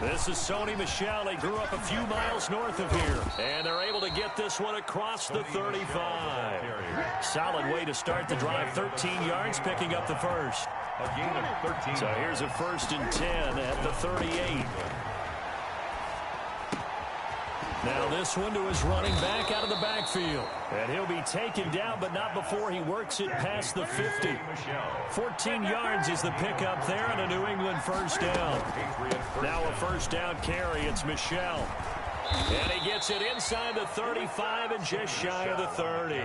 This is Sony Michel. He grew up a few miles north of here. And they're able to get this one across the 35. Solid way to start the drive. 13 yards, picking up the first. A gain of 13. So here's a 1st and 10 at the 38. Now this one to his running back out of the backfield. And he'll be taken down, but not before he works it past the 50. 14 yards is the pickup there, and a New England first down. Now a first down carry. It's Michel. And he gets it inside the 35 and just shy of the 30.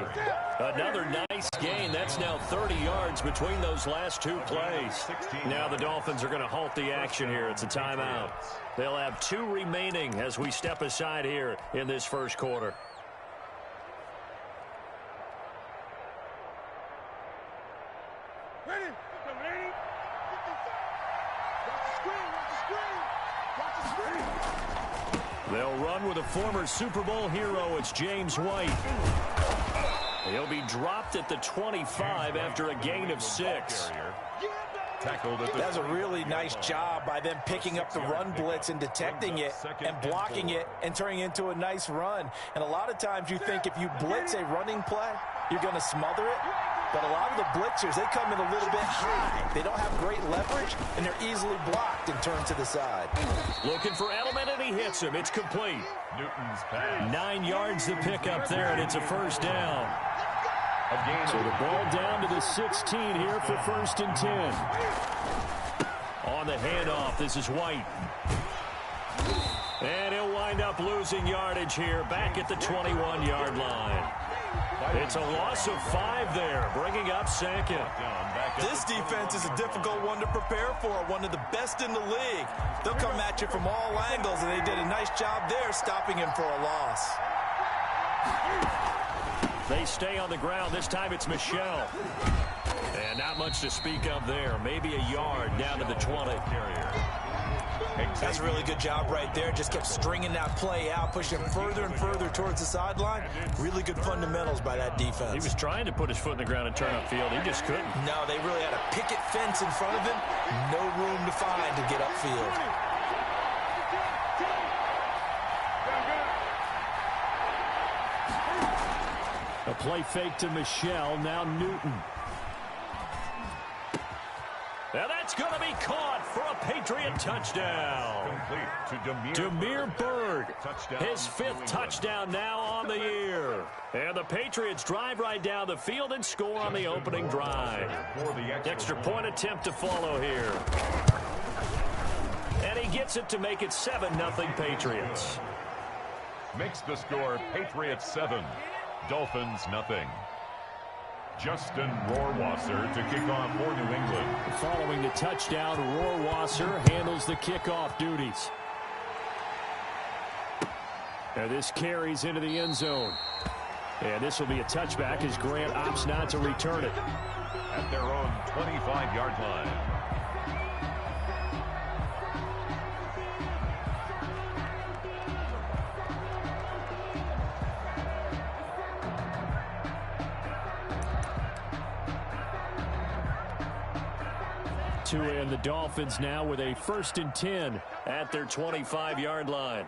Another nice gain. That's now 30 yards between those last two plays. Now the Dolphins are going to halt the action here. It's a timeout. They'll have 2 remaining as we step aside here in this first quarter. They'll run with a former Super Bowl hero. It's James White. He'll be dropped at the 25 after a gain of 6. That's a really nice job by them picking up the run blitz and detecting it and blocking it and turning it into a nice run. And a lot of times you think if you blitz a running play, you're going to smother it. But a lot of the blitzers, they come in a little bit high. They don't have great leverage, and they're easily blocked and turned to the side. Looking for Edelman, and he hits him. It's complete. Newton's pass. 9 yards to pick up there, and it's a first down. So the ball down to the 16 here for 1st and 10. On the handoff, this is White. And he'll wind up losing yardage here, back at the 21-yard line. It's a loss of 5 there, bringing up 2nd. This defense is a difficult one to prepare for, one of the best in the league. They'll come at you from all angles, and they did a nice job there stopping him for a loss. They stay on the ground. This time it's Michel. And not much to speak of there. Maybe a yard down to the 20. That's a really good job right there. Just kept stringing that play out, pushing him further and further towards the sideline. Really good fundamentals by that defense. He was trying to put his foot in the ground and turn upfield. He just couldn't. No, they really had a picket fence in front of him. No room to find to get upfield. A play fake to Michel. Now Newton. Now that's going to be caught for a Patriot touchdown. Complete to Demir Bird. His 5th touchdown now on the year. And the Patriots drive right down the field and score on the opening drive. Extra point attempt to follow here. And he gets it to make it 7-0 Patriots. Makes the score Patriots 7, Dolphins nothing. Justin Rohrwasser to kick off for New England. Following the touchdown, Rohrwasser handles the kickoff duties. And this carries into the end zone. And this will be a touchback as Grant opts not to return it. At their own 25-yard line. And the Dolphins now with a 1st and 10 at their 25-yard line.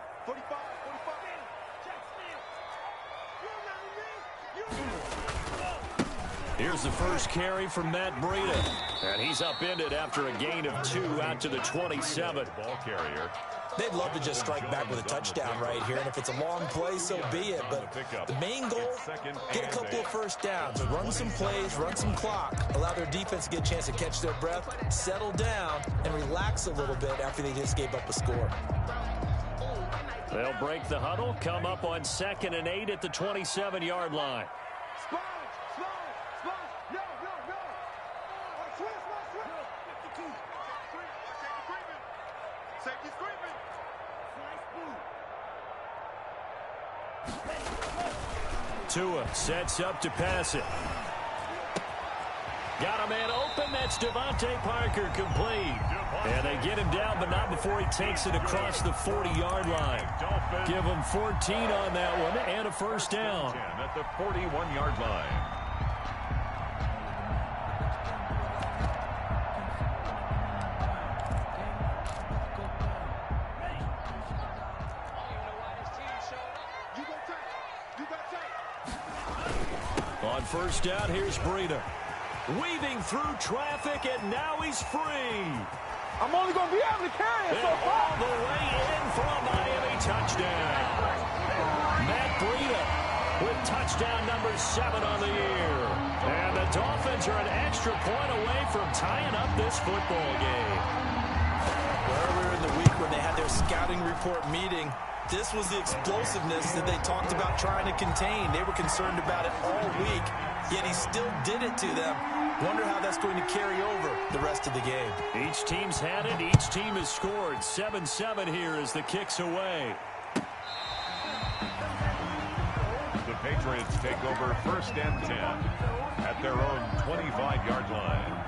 Here's the first carry from Matt Breida. And he's upended after a gain of 2 out to the 27. Ball carrier. They'd love to just strike back with a touchdown right here, and if it's a long play, so be it. But the main goal, get a couple of first downs, run some plays, run some clock, allow their defense to get a chance to catch their breath, settle down, and relax a little bit after they just gave up a score. They'll break the huddle, come up on 2nd and 8 at the 27-yard line. Tua sets up to pass it. Got a man open. That's Devontae Parker complete. And they get him down, but not before he takes it across the 40-yard line. Give him 14 on that one and a first down. At the 41-yard line. On first down, here's Breida. Weaving through traffic, and now he's free. I'm only going to be able to carry it so far. All the way in for a Miami touchdown. Matt Breida with touchdown number 7 on the year. And the Dolphins are an extra point away from tying up this football game. Earlier in the week when they had their scouting report meeting, this was the explosiveness that they talked about trying to contain. They were concerned about it all week, yet he still did it to them. Wonder how that's going to carry over the rest of the game. Each team's had it. Each team has scored. 7-7 here as the kick's away. The Patriots take over first and 10 at their own 25-yard line.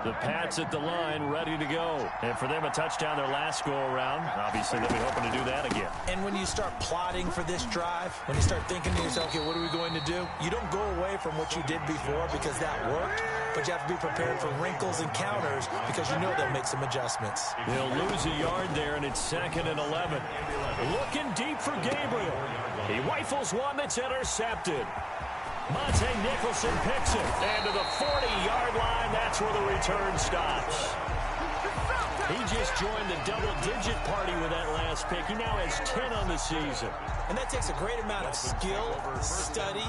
The Pats at the line, ready to go. And for them, a touchdown their last go-around. Obviously, they'll be hoping to do that again. And when you start plotting for this drive, when you start thinking to yourself, okay, what are we going to do? You don't go away from what you did before because that worked, but you have to be prepared for wrinkles and counters because you know they'll make some adjustments. They'll lose a yard there, and it's 2nd and 11. Looking deep for Gabriel. He rifles one that's intercepted. Monte Nicholson picks it. And to the 40-yard line, that's where the return stops. He just joined the double-digit party with that last pick. He now has 10 on the season. And that takes a great amount of skill, study,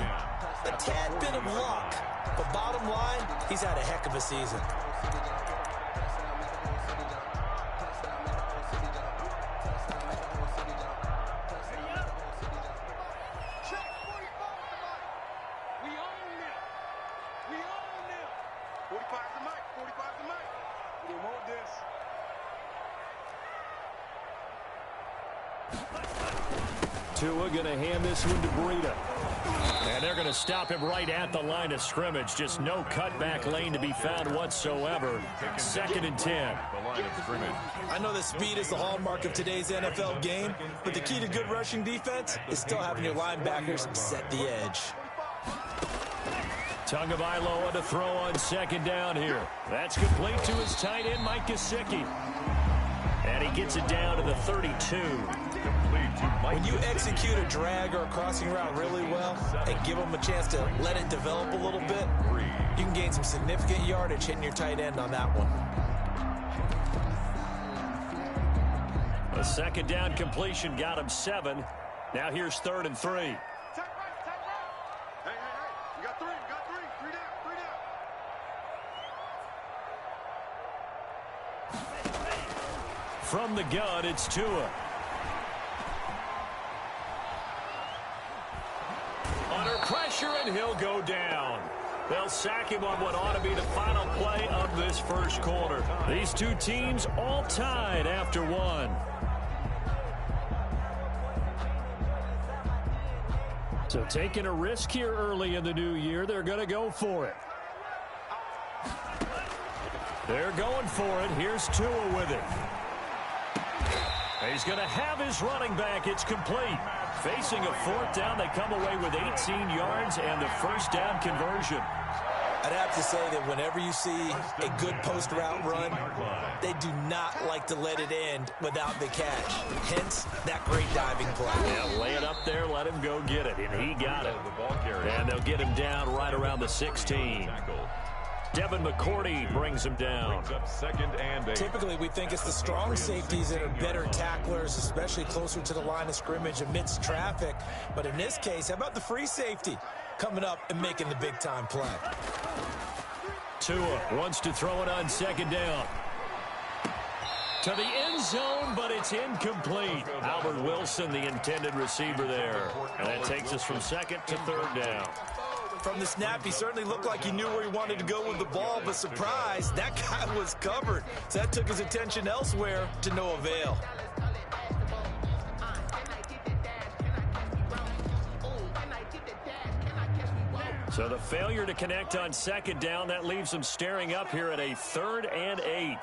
a tad bit of luck. But bottom line, he's had a heck of a season. Tua going to hand this one to Breida. And they're going to stop him right at the line of scrimmage. Just no cutback lane to be found whatsoever. 2nd and 10. The line of scrimmage. I know that speed is the hallmark of today's NFL game, but the key to good rushing defense is still having your linebackers set the edge. Tagovailoa to throw on 2nd down here. That's complete to his tight end, Mike Gesicki. And he gets it down to the 32. When you execute a drag or a crossing route really well and give them a chance to let it develop a little bit, you can gain some significant yardage hitting your tight end on that one. A 2nd down completion got him 7. Now here's 3rd and 3. Hey, you got 3, three down. From the gun, it's Tua. Under pressure, and he'll go down. They'll sack him on what ought to be the final play of this first quarter. These two teams all tied after 1. So taking a risk here early in the new year, they're going to go for it. They're going for it. Here's Tua with it. He's going to have his running back. It's complete. Facing a 4th down, they come away with 18 yards and the first down conversion. I'd have to say that whenever you see a good post route run, they do not like to let it end without the catch. Hence, that great diving play. Yeah, lay it up there, let him go get it, and he got it. And they'll get him down right around the 16. Devin McCourty brings him down. 2nd and 8. Typically, we think it's the strong safeties that are better tacklers, especially closer to the line of scrimmage amidst traffic. But in this case, how about the free safety coming up and making the big-time play? Tua wants to throw it on 2nd down. To the end zone, but it's incomplete. Albert Wilson, the intended receiver there. And that takes us from 2nd to 3rd down. From the snap, he certainly looked like he knew where he wanted to go with the ball, but surprise, that guy was covered. So that took his attention elsewhere to no avail. So the failure to connect on 2nd down, that leaves them staring up here at a 3rd and 8.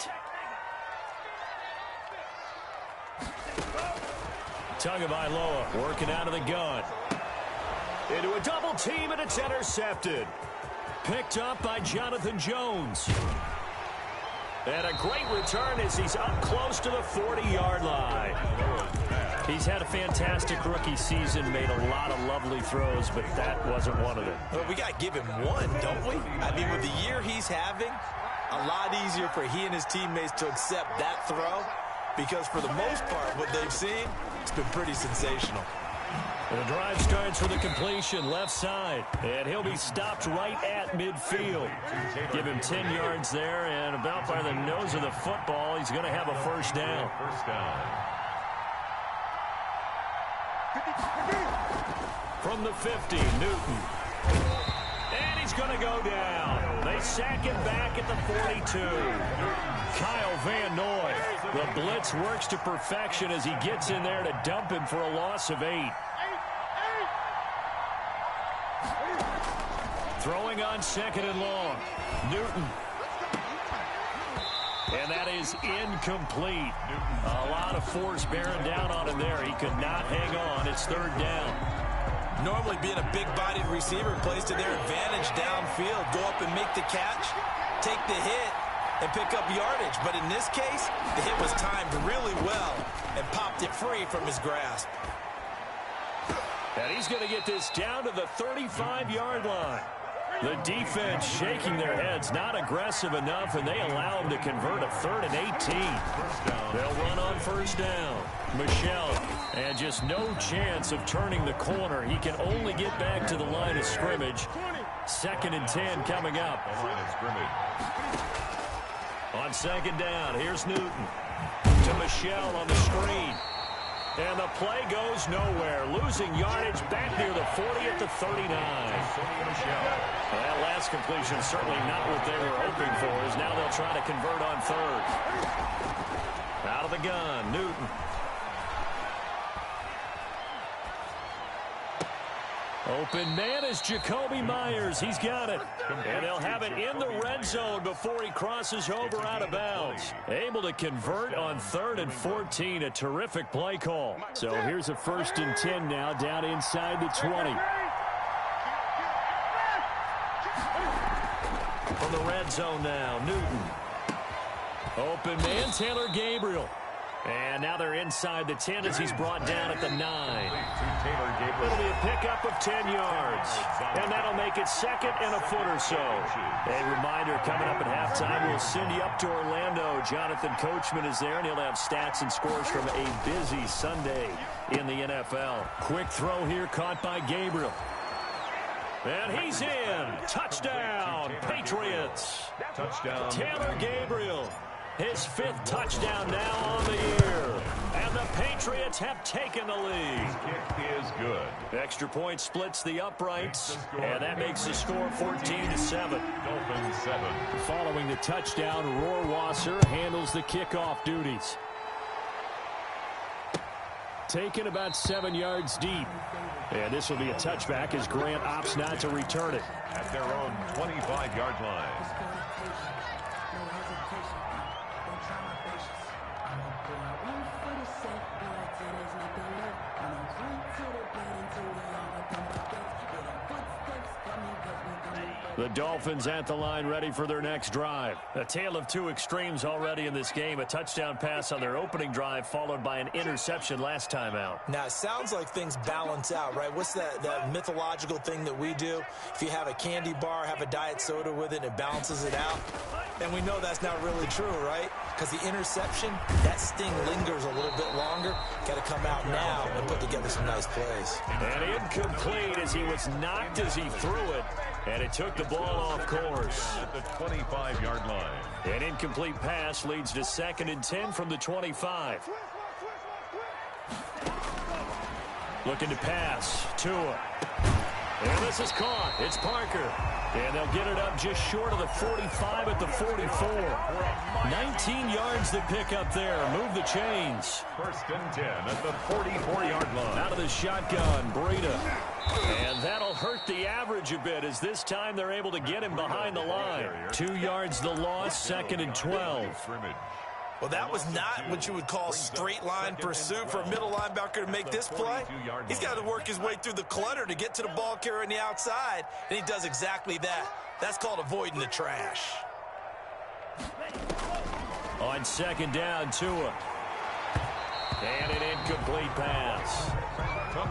Tagovailoa working out of the gun. Into a double team, and it's intercepted. Picked up by Jonathan Jones. And a great return as he's up close to the 40-yard line. He's had a fantastic rookie season, made a lot of lovely throws, but that wasn't one of them. Well, we got to give him one, don't we? I mean, with the year he's having, a lot easier for he and his teammates to accept that throw because for the most part, what they've seen, it's been pretty sensational. The drive starts with a completion left side, and he'll be stopped right at midfield. Give him 10 yards there, and about by the nose of the football, he's going to have a first down. From the 50, Newton. And he's going to go down. They sack him back at the 42. Kyle Van Noy. The blitz works to perfection as he gets in there to dump him for a loss of 8. Throwing on second and long. Newton. And that is incomplete. A lot of force bearing down on him there. He could not hang on. It's third down. Normally being a big-bodied receiver plays to their advantage downfield. Go up and make the catch, take the hit, and pick up yardage. But in this case, the hit was timed really well and popped it free from his grasp. And he's going to get this down to the 35-yard line. The defense shaking their heads, not aggressive enough, and they allow him to convert a 3rd and 18. They'll run on first down. Michel, and just no chance of turning the corner. He can only get back to the line of scrimmage. 2nd and 10 coming up. On second down, here's Newton to Michel on the screen. And the play goes nowhere. Losing yardage back near the 40 at the 39. That last completion certainly not what they were hoping for, as now they'll try to convert on 3rd. Out of the gun, Newton. Open man is Jacoby Myers. He's got it. And they'll have it in the red zone before he crosses over out of bounds. Able to convert on 3rd and 14. A terrific play call. So here's a 1st and 10 now down inside the 20. From the red zone now, Newton. Open man, Taylor Gabriel. And now they're inside the 10 as he's brought down at the 9. It'll be a pickup of 10 yards. And that'll make it 2nd and a foot or so. A reminder, coming up at halftime, we'll send you up to Orlando. Jonathan Coachman is there, and he'll have stats and scores from a busy Sunday in the NFL. Quick throw here caught by Gabriel. And he's in. Touchdown, Patriots. Touchdown. Taylor Gabriel. His 5th touchdown now on the year. And the Patriots have taken the lead. Kick is good. Extra point splits the uprights. And that makes the score 14-7. Dolphins 7. Following the touchdown, Rohrwasser handles the kickoff duties. Taken about 7 yards deep. And this will be a touchback as Grant opts not to return it. At their own 25-yard line. The Dolphins at the line ready for their next drive. A tale of two extremes already in this game. A touchdown pass on their opening drive followed by an interception last time out. Now, it sounds like things balance out, right? What's that mythological thing that we do? If you have a candy bar, have a diet soda with it, it balances it out. And we know that's not really true, right? Because the interception, that sting lingers a little bit longer. Got to come out now and put together some nice plays. And incomplete as he was knocked as he threw it. And it took the ball off course. At the 25-yard line. An incomplete pass leads to 2nd and 10 from the 25. Looking to pass. Tua. And this is caught. It's Parker. And they'll get it up just short of the 45 at the 44. 19 yards to pick up there. Move the chains. 1st and 10 at the 44-yard line. Out of the shotgun, Breida. And that'll hurt the average a bit as this time they're able to get him behind the line. 2 yards the loss, 2nd and 12. Well, that was not what you would call straight line pursuit for a middle linebacker to make this play. He's got to work his way through the clutter to get to the ball carrier on the outside, and he does exactly that. That's called avoiding the trash. On 2nd down, Tua. And an incomplete pass.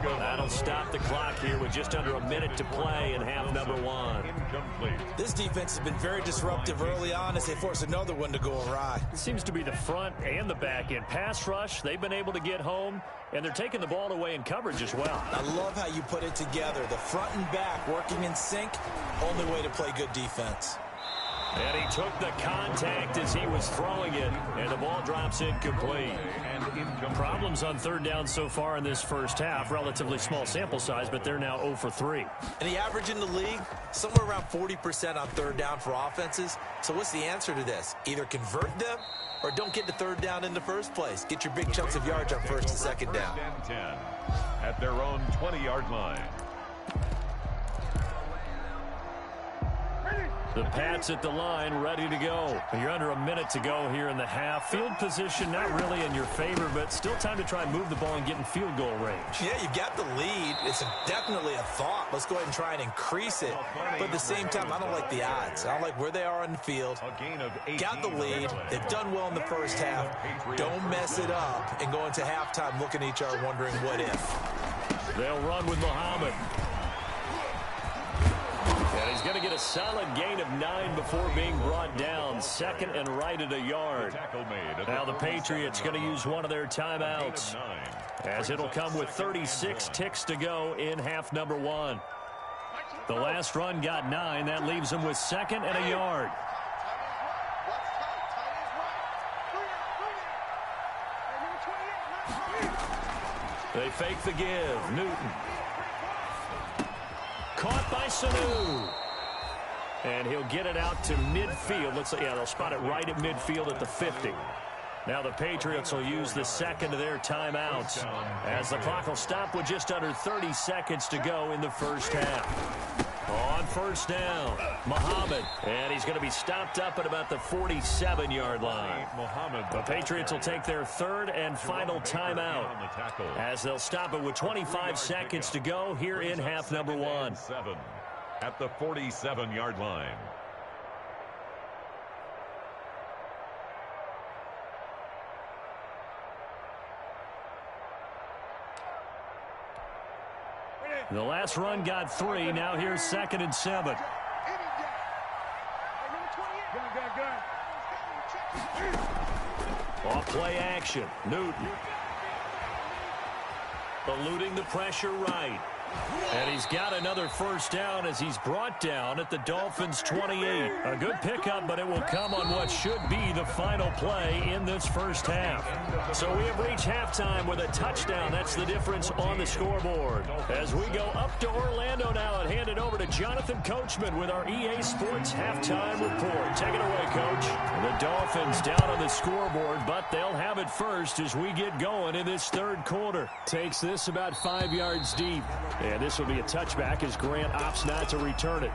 That'll stop the clock here with just under a minute to play in half number one. This defense has been very disruptive early on as they force another one to go awry. It seems to be the front and the back end. Pass rush, they've been able to get home, and they're taking the ball away in coverage as well. I love how you put it together. The front and back working in sync, only way to play good defense. And he took the contact as he was throwing it, and the ball drops incomplete. Problems on third down so far in this first half. Relatively small sample size, but they're now 0 for 3. And the average in the league, somewhere around 40% on third down for offenses. So what's the answer to this? Either convert them or don't get to third down in the first place. Get your big chunks of yards on first and second down. 10 at their own 20-yard line. The Pats at the line, ready to go. You're under a minute to go here in the half. Field position not really in your favor, but still time to try and move the ball and get in field goal range. Yeah, you've got the lead. It's definitely a thought. Let's go ahead and try and increase it. But at the same time, I don't like the odds. I don't like where they are on the field. Got the lead. They've done well in the first half. Don't mess it up and go into halftime looking at each other wondering what if. They'll run with Muhammad. And he's going to get a solid gain of 9 before being brought down. Second and right at a yard. Now the Patriots going to use one of their timeouts, as it'll come with 36 ticks to go in half number one. The last run got 9. That leaves them with second and a yard. They fake the give. Newton. Caught by Sanu. And he'll get it out to midfield. Looks like, yeah, they'll spot it right at midfield at the 50. Now the Patriots will use the second of their timeouts, as the clock will stop with just under 30 seconds to go in the first half. On first down, Muhammad. And he's going to be stopped up at about the 47-yard line. The Patriots will take their third and final timeout, as they'll stop it with 25 seconds to go here in half number one. At the 47-yard line. The last run got 3. Now here's second and 7. Off play action. Newton. Eluding the pressure right. And he's got another first down as he's brought down at the Dolphins' 28. A good pickup, but it will come on what should be the final play in this first half. So we have reached halftime with a touchdown. That's the difference on the scoreboard. As we go up to Orlando now and hand it over to Jonathan Coachman with our EA Sports halftime report. Take it away, Coach. The Dolphins down on the scoreboard, but they'll have it first as we get going in this third quarter. Takes this about 5 yards deep. And this will be a touchback as Grant opts not to return it.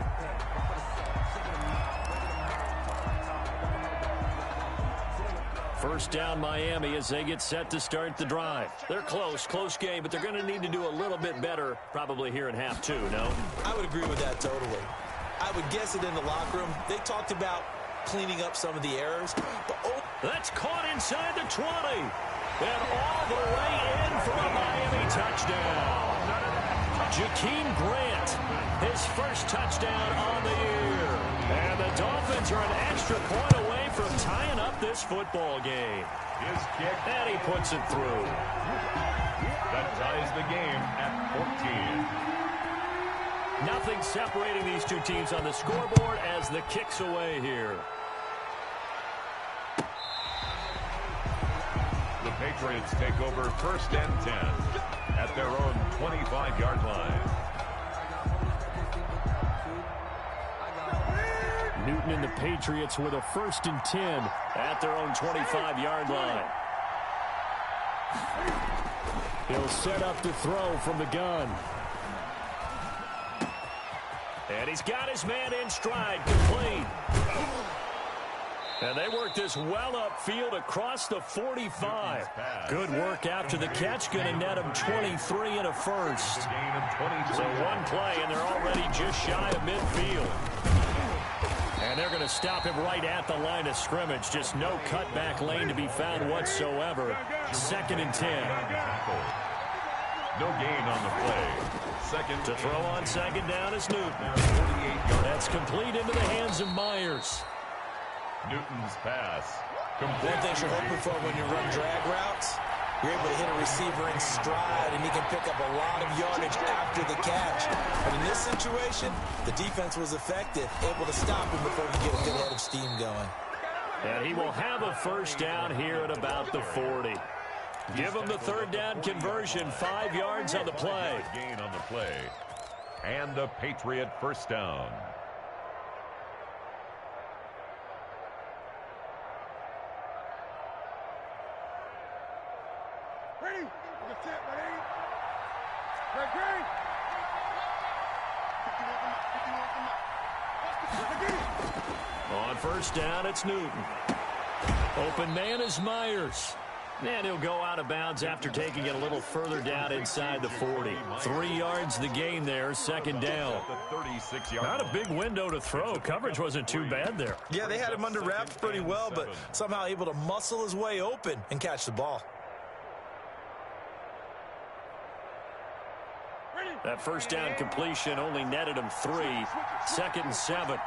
First down Miami as they get set to start the drive. They're close game, but they're going to need to do a little bit better probably here in half two, no? I would agree with that totally. I would guess it in the locker room. They talked about cleaning up some of the errors. But that's caught inside the 20. And all the way in for a Miami touchdown. Jakeem Grant, his first touchdown on the year. And the Dolphins are an extra point away from tying up this football game. His kick. And he puts it through. That ties the game at 14. Nothing separating these two teams on the scoreboard as the kick's away here. The Patriots take over first and 10 at their own 25-yard line. Newton and the Patriots with a first and 10 at their own 25-yard line. He'll set up to throw from the gun. And he's got his man in stride, complete. And they work this well upfield across the 45. Good work after the catch. Going to net him 23 and a first. So one play, and they're already just shy of midfield. And they're going to stop him right at the line of scrimmage. Just no cutback lane to be found whatsoever. 2nd and 10. No gain on the play. Second to throw on 2nd down is Newton. That's complete into the hands of Myers. Newton's pass. One thing you're hoping for when you run drag routes, you're able to hit a receiver in stride, and he can pick up a lot of yardage after the catch. But in this situation, the defense was effective, able to stop him before he could get a good head of steam going. And he will have a 1st down here at about the 40. Give him the 3rd down conversion, 5 yards on the play. Gain on the play. And the Patriot 1st down. Ready? Get set, ready? Ready? On 1st down, it's Newton. Open man is Myers. And he'll go out of bounds after taking it a little further down inside the 40. 3 yards the gain there, 2nd down. Not a big window to throw. Coverage wasn't too bad there. Yeah, they had him under wraps pretty well, but somehow able to muscle his way open and catch the ball. That 1st down completion only netted him 3. 2nd and 7.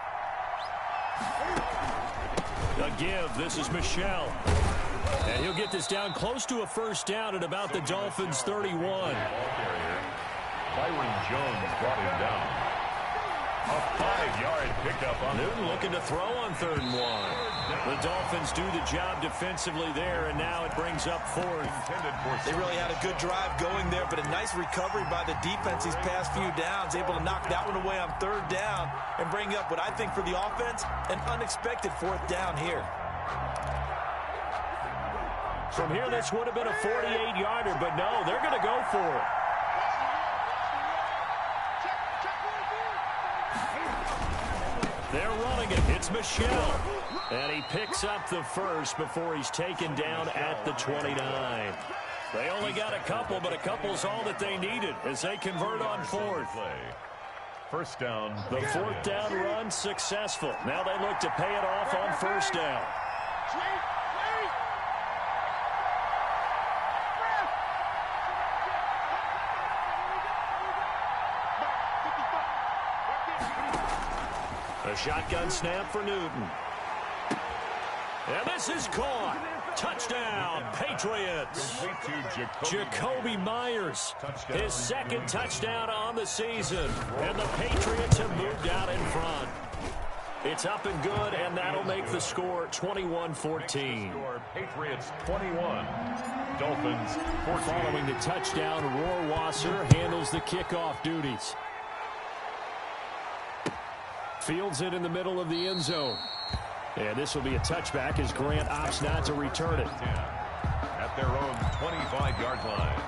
A give. This is Michel. And he'll get this down close to a 1st down at about the Dolphins' 31. Byron Jones brought him down. A 5-yard pickup on Newton looking to throw on 3rd and 1. The Dolphins do the job defensively there, and now it brings up 4th. They really had a good drive going there, but a nice recovery by the defense these past few downs, able to knock that one away on 3rd down and bring up what I think for the offense, an unexpected 4th down here. From here, this would have been a 48-yarder, but no, they're going to go for it. They're running it. It's Michel. And he picks up the 1st before he's taken down at the 29. They only got a couple, but a couple's all that they needed as they convert on 4th. 1st down. The 4th down run successful. Now they look to pay it off on 1st down. A shotgun snap for Newton. And this is caught. Touchdown, Patriots. Jacoby Myers, his 2nd touchdown on the season. And the Patriots have moved out in front. It's up and good, and that'll make the score 21-14. Patriots 21. Dolphins 14. Following the touchdown, Rohrwasser handles the kickoff duties. Fields it in the middle of the end zone. And this will be a touchback as Grant opts not to return it. At their own 25-yard line.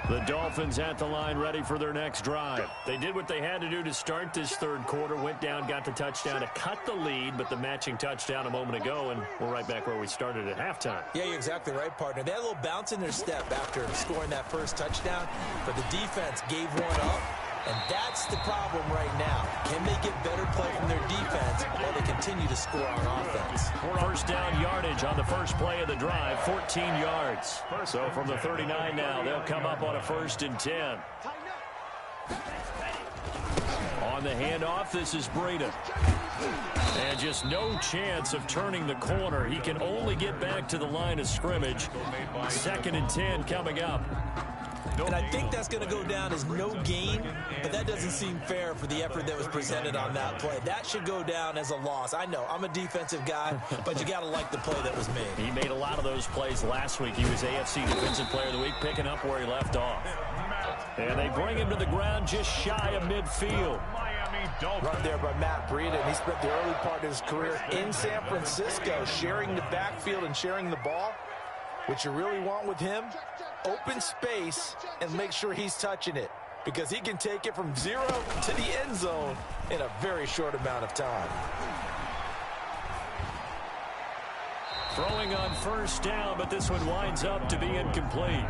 The Dolphins at the line ready for their next drive. They did what they had to do to start this 3rd quarter. Went down, got the touchdown to cut the lead, but the matching touchdown a moment ago, and we're right back where we started at halftime. Yeah, you're exactly right, partner. They had a little bounce in their step after scoring that 1st touchdown, but the defense gave one up. And that's the problem right now. Can they get better play from their defense while they continue to score on offense? 1st down yardage on the 1st play of the drive, 14 yards. So from the 39 now, they'll come up on a 1st and 10. On the handoff, this is Breida. And just no chance of turning the corner. He can only get back to the line of scrimmage. 2nd and 10 coming up. And I think that's going to go down as no gain, but that doesn't seem fair for the effort that was presented on that play. That should go down as a loss. I know, I'm a defensive guy, but you got to like the play that was made. He made a lot of those plays last week. He was AFC Defensive Player of the Week, picking up where he left off. And they bring him to the ground just shy of midfield. Right there by Matt Breida, and he spent the early part of his career in San Francisco, sharing the backfield and sharing the ball. What you really want with him, open space and make sure he's touching it, because he can take it from 0 to the end zone in a very short amount of time. Throwing on first down, but this one winds up to be incomplete.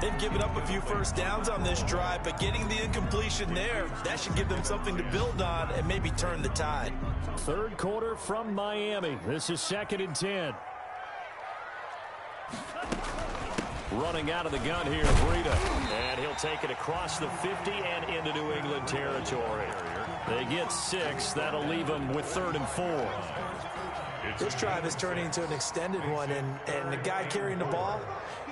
They've given up a few first downs on this drive, but getting the incompletion there, that should give them something to build on and maybe turn the tide. Third quarter from Miami. This is 2nd and 10. Running out of the gun here, Breida. And he'll take it across the 50 and into New England territory. They get 6. That'll leave them with 3rd and 4. This drive is turning into an extended one, and the guy carrying the ball,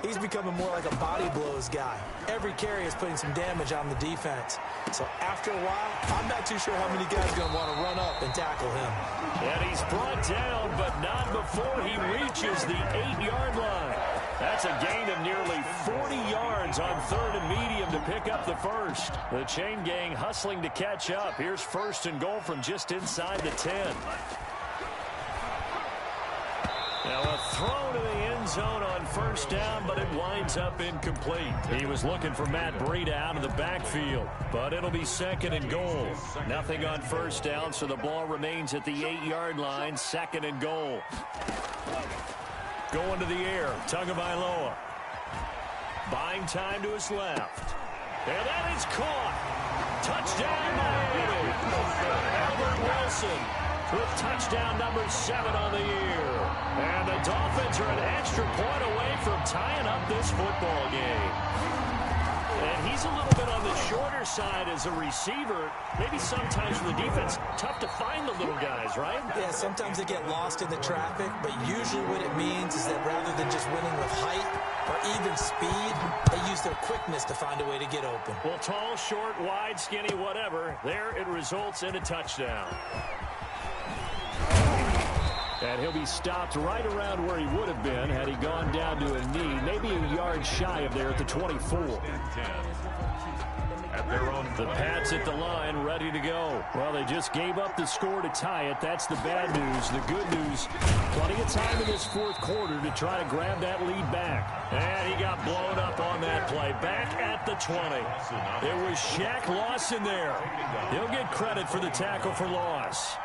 he's becoming more like a body blows guy. Every carry is putting some damage on the defense. So after a while, I'm not too sure how many guys are going to want to run up and tackle him. And he's brought down, but not before he reaches the 8-yard line. That's a gain of nearly 40 yards on 3rd and medium to pick up the first. The chain gang hustling to catch up. Here's 1st and goal from just inside the 10. Now a throw to the end zone on first down, but it winds up incomplete. He was looking for Matt Breida out of the backfield, but it'll be 2nd and goal. Nothing on first down, so the ball remains at the 8-yard line, 2nd and goal. Going to the air, Tagovailoa. Buying time to his left. And that is caught. Touchdown, Miami. Albert Wilson with touchdown number 7 on the year. And the Dolphins are an extra point away from tying up this football game. And he's a little bit on the shorter side as a receiver. Maybe sometimes for the defense, tough to find the little guys, right? Yeah, sometimes they get lost in the traffic, but usually what it means is that rather than just winning with height or even speed, they use their quickness to find a way to get open. Well, tall, short, wide, skinny, whatever, there it results in a touchdown. And he'll be stopped right around where he would have been had he gone down to a knee, maybe a yard shy of there at the 24. The Pats at the line, ready to go. Well, they just gave up the score to tie it. That's the bad news. The good news, plenty of time in this 4th quarter to try to grab that lead back. And he got blown up on that play. Back at the 20. It was Shaq Lawson there. He'll get credit for the tackle for loss.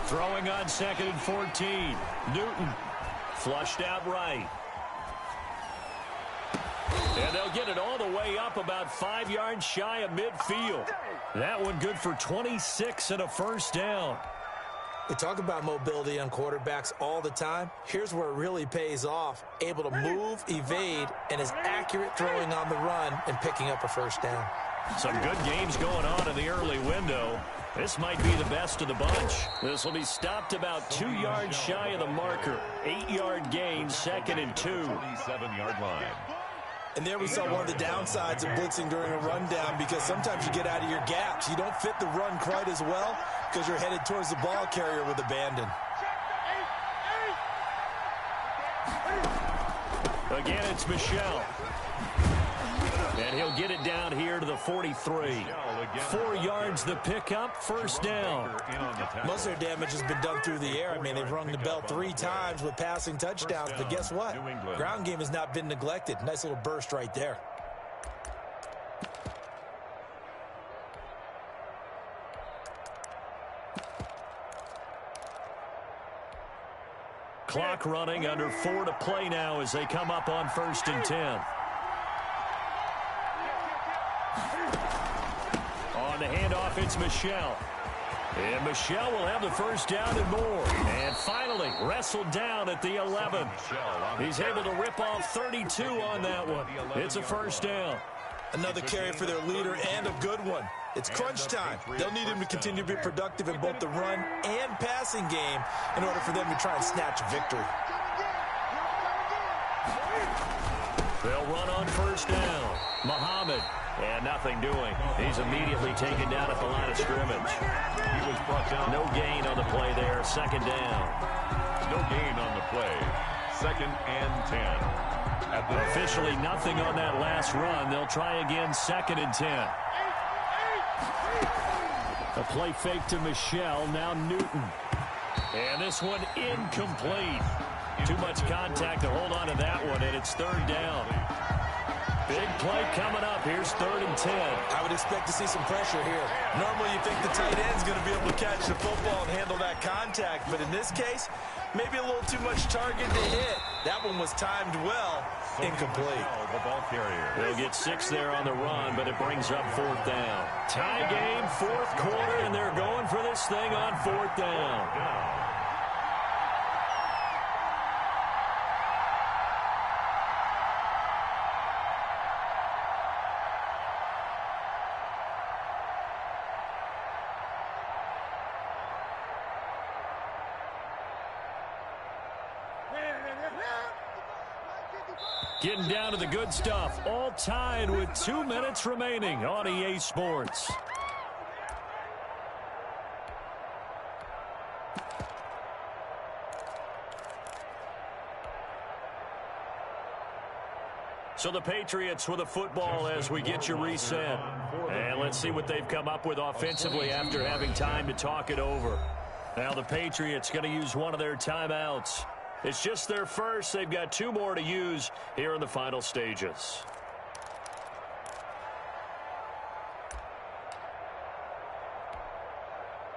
Throwing on 2nd and 14. Newton flushed out right. And they'll get it all the way up about 5 yards shy of midfield. That one good for 26 and a first down. We talk about mobility on quarterbacks all the time. Here's where it really pays off. Able to move, evade, and is accurate throwing on the run and picking up a first down. Some good games going on in the early window. This might be the best of the bunch. This will be stopped about 2 yards shy of the marker. 8-yard gain, 2nd and 2. 27-yard line. And there we saw one of the downsides of blitzing during a rundown, because sometimes you get out of your gaps. You don't fit the run quite as well because you're headed towards the ball carrier with abandon. Again, it's Michel. And he'll get it down here to the 43. 4 yards the pickup, first down. Most of their damage has been done through the air. I mean, they've rung the bell 3 times with passing touchdowns, but guess what? Ground game has not been neglected. Nice little burst right there. Clock running, under 4 to play now as they come up on 1st and 10. On the handoff, it's Michel. And Michel will have the first down and more. And finally, wrestled down at the 11. He's able to rip off 32 on that one. It's a first down. Another carry for their leader, and a good one. It's crunch time. They'll need him to continue to be productive in both the run and passing game in order for them to try and snatch a victory. They'll run on first down. Muhammad. And nothing doing. He's immediately taken down at the line of scrimmage. He was brought down. No gain on the play there. 2nd down. No gain on the play. 2nd and 10. Officially nothing on that last run. They'll try again, 2nd and 10. A play fake to Michel. Now Newton. And this one incomplete. Too much contact to hold on to that one, and it's third down. Big play coming up. Here's 3rd and 10. I would expect to see some pressure here. Normally, you think the tight end's going to be able to catch the football and handle that contact, but in this case, maybe a little too much target to hit. That one was timed well. Incomplete. The ball carrier. They'll get 6 there on the run, but it brings up 4th down. Tie game, 4th quarter, and they're going for this thing on 4th down. Getting down to the good stuff. All tied with 2 minutes remaining on EA Sports. So the Patriots with a football as we get you reset. And let's see what they've come up with offensively after having time to talk it over. Now the Patriots going to use one of their timeouts. It's just their first. They've got 2 more to use here in the final stages.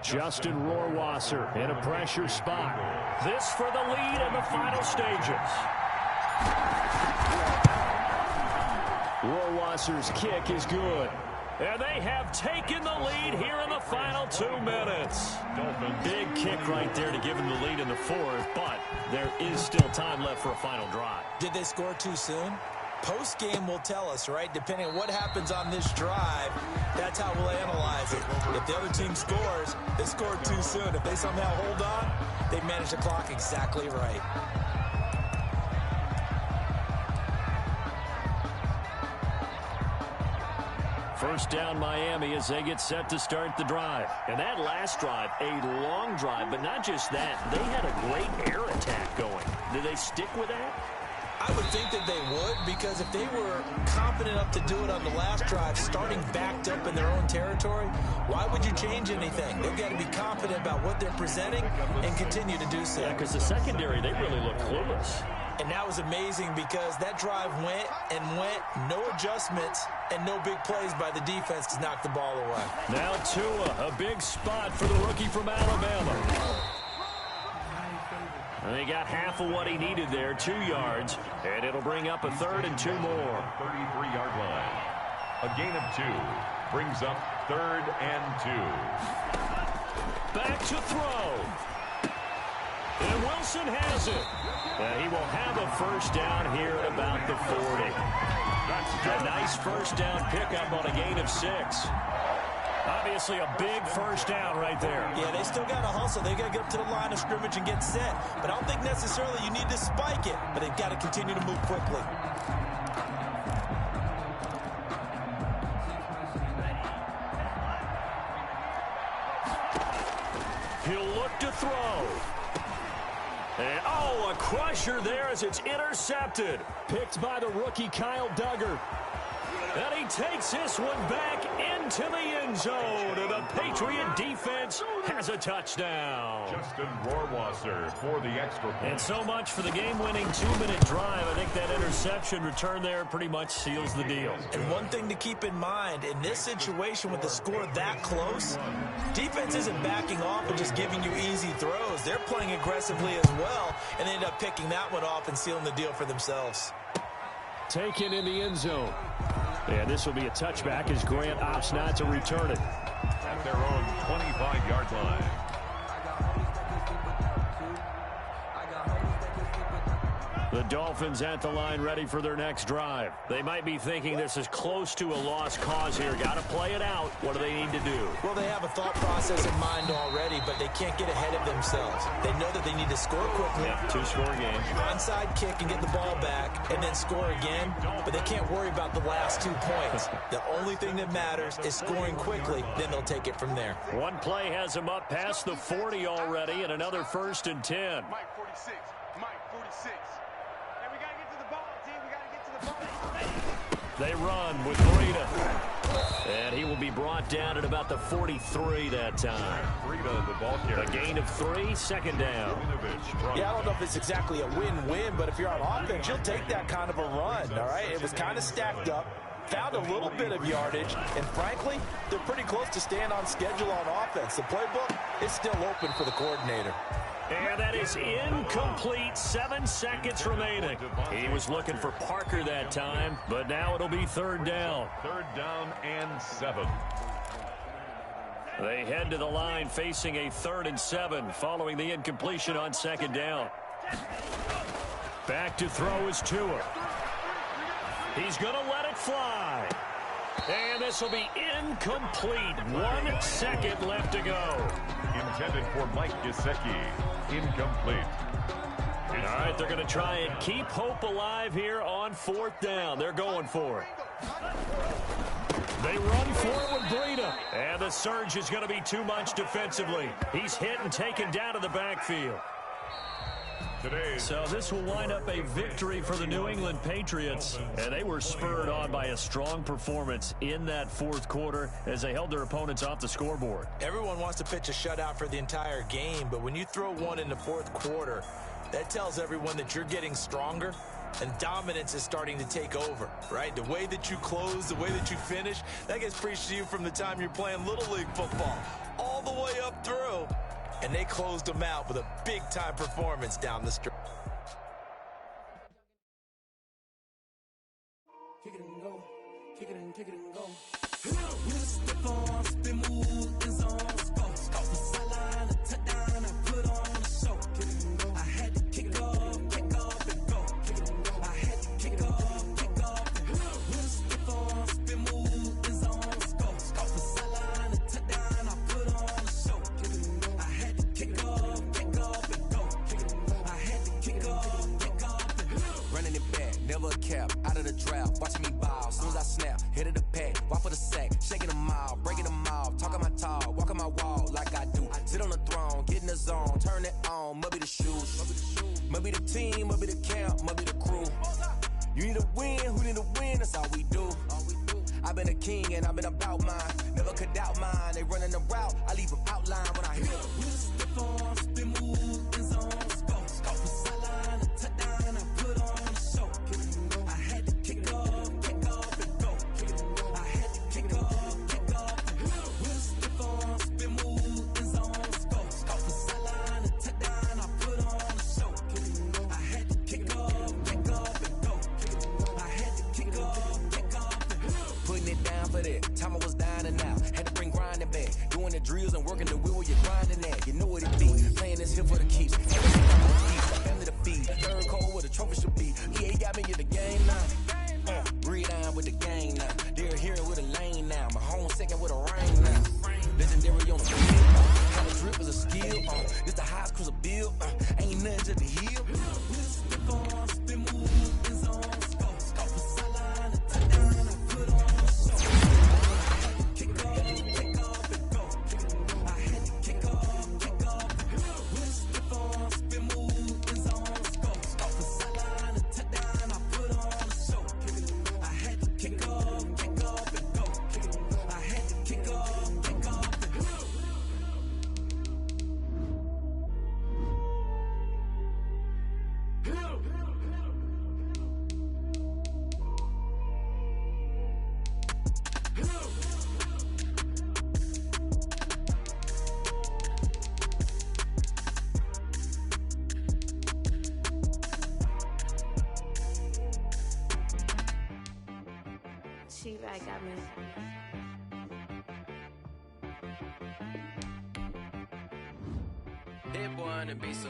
Justin Rohrwasser in a pressure spot. This for the lead in the final stages. Rohrwasser's kick is good. And they have taken the lead here in the final 2 minutes. Big kick right there to give them the lead in the 4th, but there is still time left for a final drive. Did they score too soon? Post-game will tell us, right? Depending on what happens on this drive, that's how we'll analyze it. If the other team scores, they scored too soon. If they somehow hold on, they manage the clock exactly right. First down Miami as they get set to start the drive. And that last drive, a long drive, but not just that. They had a great air attack going. Did they stick with that? I would think that they would, because if they were confident enough to do it on the last drive, starting backed up in their own territory, why would you change anything? They've got to be confident about what they're presenting and continue to do so. Yeah, because the secondary, they really look clueless. And that was amazing because that drive went and went, no adjustments, and no big plays by the defense to knock the ball away. Now Tua, a big spot for the rookie from Alabama. And they got half of what he needed there, 2 yards, and it'll bring up a 3rd and 2 more. 33-yard line. A gain of 2 brings up 3rd and 2. Back to throw. And Wilson has it. He will have a first down here at about the 40. A nice first down pickup on a gain of 6. Obviously a big first down right there. Yeah, they still got to hustle. They got to get up to the line of scrimmage and get set. But I don't think necessarily you need to spike it, but they've got to continue to move quickly. He'll look to throw. And, oh, a crusher there as it's intercepted. Picked by the rookie Kyle Duggar. And he takes this one back into the end zone. And the Patriot defense has a touchdown. Justin Rohrwasser for the extra point. And so much for the game-winning 2-minute drive. I think that interception return there pretty much seals the deal. And one thing to keep in mind, in this situation with the score that close, defense isn't backing off and just giving you easy throws. They're playing aggressively as well, and they end up picking that one off and sealing the deal for themselves. Taken in the end zone. And this will be a touchback as Grant opts not to return it. At their own 25-yard line. The Dolphins at the line ready for their next drive. They might be thinking this is close to a lost cause here. Got to play it out. What do they need to do? Well, they have a thought process in mind already, but they can't get ahead of themselves. They know that they need to score quickly. Yeah, 2-score game. Onside kick and get the ball back and then score again, but they can't worry about the last 2 points. The only thing that matters is scoring quickly, then they'll take it from there. One play has them up past the 40 already, and another 1st and 10. Mike 46. Mike 46. Hey, we got to get to the ball, team. We got to get to the ball. They run with Breida. And he will be brought down at about the 43 that time. A gain of 3, second down. Yeah, I don't know if it's exactly a win-win, but if you're on offense, you'll take that kind of a run, all right? It was kind of stacked up, found a little bit of yardage, and frankly, they're pretty close to staying on schedule on offense. The playbook is still open for the coordinator. And that is incomplete. 7 seconds remaining. He was looking for Parker that time, but now it'll be third down. Third down and 7. They head to the line facing a 3rd and 7 following the incompletion on second down. Back to throw is Tua. He's going to let it fly. And this will be incomplete. 1 second left to go. Intended for Mike Gesicki. Incomplete. All right, they're going to try and keep hope alive here on 4th down. They're going for it. They run for it with Breida. And the surge is going to be too much defensively. He's hit and taken down to the backfield. So this will wind up a victory for the New England Patriots. And they were spurred on by a strong performance in that 4th quarter as they held their opponents off the scoreboard. Everyone wants to pitch a shutout for the entire game, but when you throw one in the 4th quarter, that tells everyone that you're getting stronger and dominance is starting to take over, right? The way that you close, the way that you finish, that gets preached to you from the time you're playing Little League football all the way up through. And they closed them out with a big-time performance down the stretch. Kick it and go. Kick it and go. With a step on, spin move, in zone, go. From sideline to touchdown, I put on a show. Kick it and go. I had to kick off and go. Kick it and go. I had to kick off and go. With a step on, spin move, in zone, go. From sideline to touchdown, I put on a show. Kick it and go. I had to kick off and go. Kick it and go. I had to kick off and go. Running it back, never a cap, out of the draft, watching me ball, soon as I snap, hit of the pack, walk for the sack, shaking them all, breaking them off, talking my talk, walking my wall like I do, sit on the throne, get in the zone, turn it on, must be the shoes, must be the team, must be the camp, must be the crew, you need a win, who need a win, that's all we do, I've been a king and I've been about mine, never could doubt mine, they running the route, I leave them outline when I hit them. With a step on, spin move, in zone, go. From sideline to touchdown, I put on a show. Kick it and go. I had to kick off and go. Kick it and go. I had to kick off and go. With a step on, spin move, in zone, go. From sideline to touchdown, I put on a show. Kick it and go. I had to kick off and go. Kick it and go. I had to kick off and go. Putting it down for that. Time I was down and out. Had to bring grinding back. Doing the drills and working the wheel where you're grinding at. You know what it be. Playing this here for the keeps. Family to feed. Third cold where the trophy should be. EA got me in the game now. Breathe down with the game now. They're hearing with a lane now. My home second with a rain now. Legendary on the field. How the drip is a skill. It's the highest cruiser bill. Ain't nothing to the hill. Step on, spin move, in zone, go. From sideline to touchdown, I put on a show. I had to kick off and go. Kick it and go. I had to kick off and go. With a step on, spin move, in zone, go. From sideline to touchdown, I put on a show. Kick it and go. I had to kick off and go. Kick it and go. I had to kick off and go. She-Bag got me. That boy on the beat so